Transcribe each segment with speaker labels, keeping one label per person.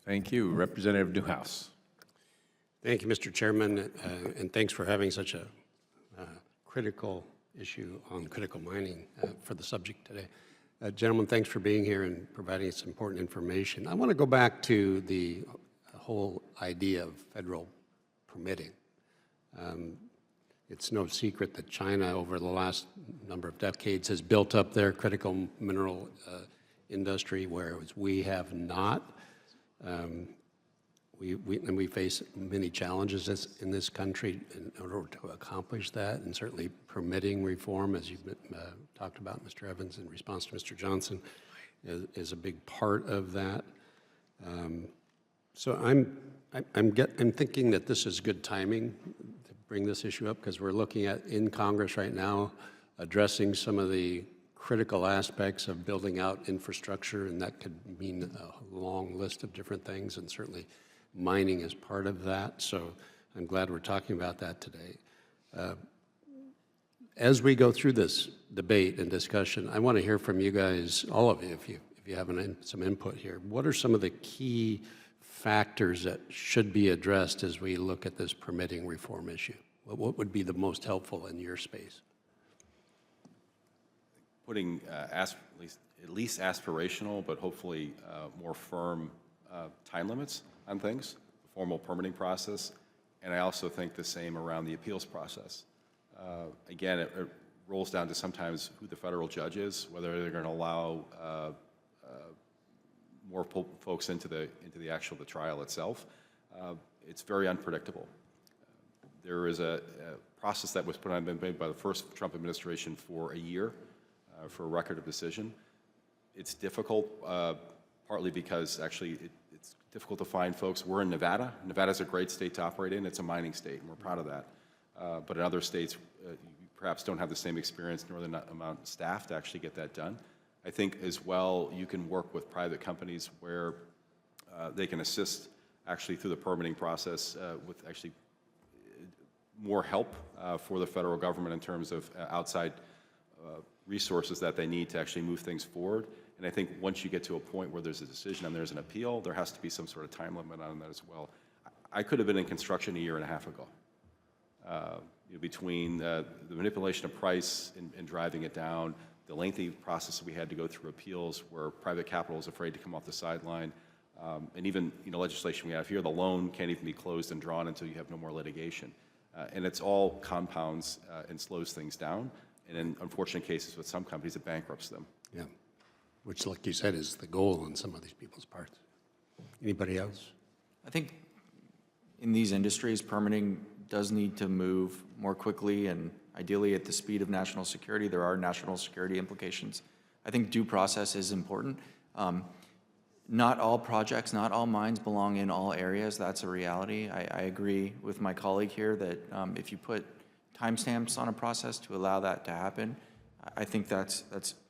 Speaker 1: Thank you. Representative Newhouse.
Speaker 2: Thank you, Mr. Chairman, and thanks for having such a critical issue on critical mining for the subject today. Gentlemen, thanks for being here and providing us important information. I want to go back to the whole idea of federal permitting. It's no secret that China, over the last number of decades, has built up their critical mineral industry, whereas we have not. We face many challenges in this country in order to accomplish that, and certainly permitting reform, as you've talked about, Mr. Evans, in response to Mr. Johnson, is a big part of that. So I'm thinking that this is good timing to bring this issue up, because we're looking at, in Congress right now, addressing some of the critical aspects of building out infrastructure, and that could mean a long list of different things, and certainly mining is part of that. So I'm glad we're talking about that today. As we go through this debate and discussion, I want to hear from you guys, all of you, if you have some input here. What are some of the key factors that should be addressed as we look at this permitting reform issue? What would be the most helpful in your space?
Speaker 3: Putting at least aspirational, but hopefully more firm time limits on things, the formal permitting process, and I also think the same around the appeals process. Again, it rolls down to sometimes who the federal judge is, whether they're going to allow more folks into the trial itself. It's very unpredictable. There is a process that was been made by the first Trump administration for a year for a record of decision. It's difficult, partly because actually it's difficult to find folks. We're in Nevada. Nevada's a great state to operate in. It's a mining state, and we're proud of that. But in other states, you perhaps don't have the same experience nor the amount of staff to actually get that done. I think as well, you can work with private companies where they can assist actually through the permitting process with actually more help for the federal government in terms of outside resources that they need to actually move things forward. And I think once you get to a point where there's a decision and there's an appeal, there has to be some sort of time limit on that as well. I could have been in construction a year and a half ago. Between the manipulation of price and driving it down, the lengthy process that we had to go through appeals where private capital is afraid to come off the sideline, and even legislation we have here, the loan can't even be closed and drawn until you have no more litigation. And it's all compounds and slows things down. And in unfortunate cases with some companies, it bankrupts them.
Speaker 2: Yeah, which, like you said, is the goal on some of these people's parts. Anybody else?
Speaker 4: I think in these industries, permitting does need to move more quickly and ideally at the speed of national security. There are national security implications. I think due process is important. Not all projects, not all mines belong in all areas. That's a reality. I agree with my colleague here that if you put timestamps on a process to allow that to happen, I think that's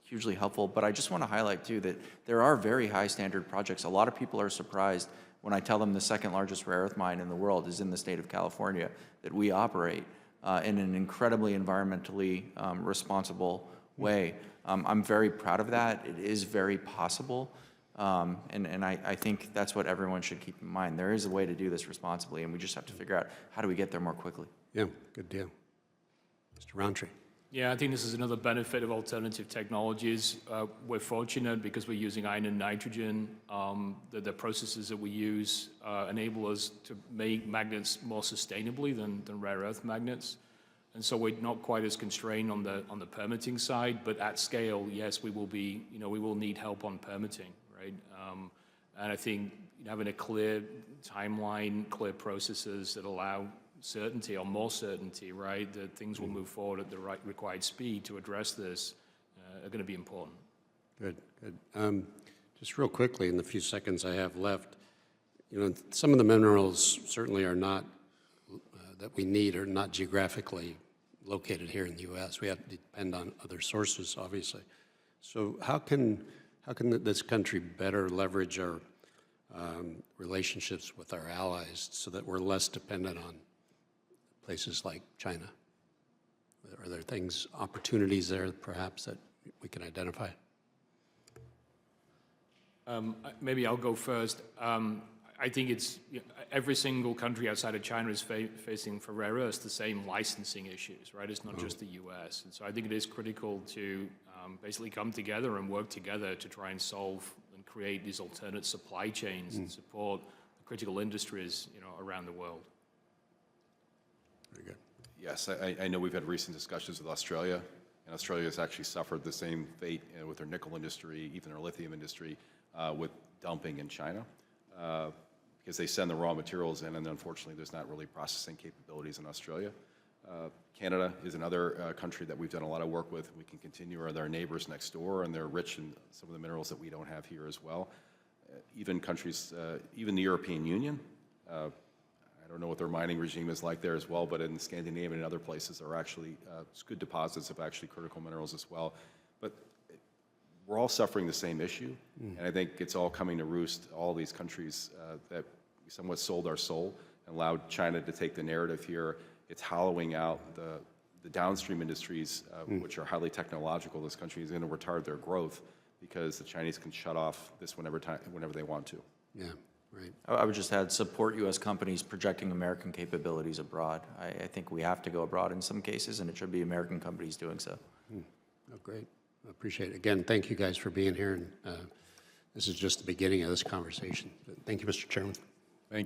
Speaker 4: hugely helpful. But I just want to highlight too that there are very high standard projects. A lot of people are surprised when I tell them the second largest rare earth mine in the world is in the state of California, that we operate in an incredibly environmentally responsible way. I'm very proud of that. It is very possible. And I think that's what everyone should keep in mind. There is a way to do this responsibly, and we just have to figure out how do we get there more quickly.
Speaker 2: Yeah, good deal. Mr. Roundtree.
Speaker 5: Yeah, I think this is another benefit of alternative technologies. We're fortunate because we're using iron and nitrogen. The processes that we use enable us to make magnets more sustainably than rare earth magnets. And so we're not quite as constrained on the permitting side, but at scale, yes, we will be, we will need help on permitting, right? And I think having a clear timeline, clear processes that allow certainty or more certainty, right, that things will move forward at the right required speed to address this are going to be important.
Speaker 2: Good, good. Just real quickly, in the few seconds I have left, some of the minerals certainly are not, that we need are not geographically located here in the U.S. We have to depend on other sources, obviously. So how can this country better leverage our relationships with our allies so that we're less dependent on places like China? Are there things, opportunities there perhaps that we can identify?
Speaker 5: Maybe I'll go first. I think it's, every single country outside of China is facing, for rare earths, the same licensing issues, right? It's not just the US. And so I think it is critical to basically come together and work together to try and solve and create these alternate supply chains and support the critical industries, around the world.
Speaker 2: Very good.
Speaker 3: Yes, I know we've had recent discussions with Australia, and Australia has actually suffered the same fate with their nickel industry, even their lithium industry, with dumping in China, because they send the raw materials in, and unfortunately there's not really processing capabilities in Australia. Canada is another country that we've done a lot of work with. We can continue, they're neighbors next door, and they're rich in some of the minerals that we don't have here as well. Even countries, even the European Union, I don't know what their mining regime is like there as well, but in Scandinavia and other places there are actually good deposits of actually critical minerals as well. But we're all suffering the same issue, and I think it's all coming to roost. All these countries that we somewhat sold our soul and allowed China to take the narrative here. It's hollowing out the downstream industries, which are highly technological. This country is going to retard their growth because the Chinese can shut off this whenever they want to.
Speaker 2: Yeah, right.
Speaker 4: I would just add, support U.S. companies projecting American capabilities abroad. I think we have to go abroad in some cases, and it should be American companies doing so.
Speaker 2: Oh, great. I appreciate it. Again, thank you guys for being here. And this is just the beginning of this conversation. Thank you, Mr. Chairman.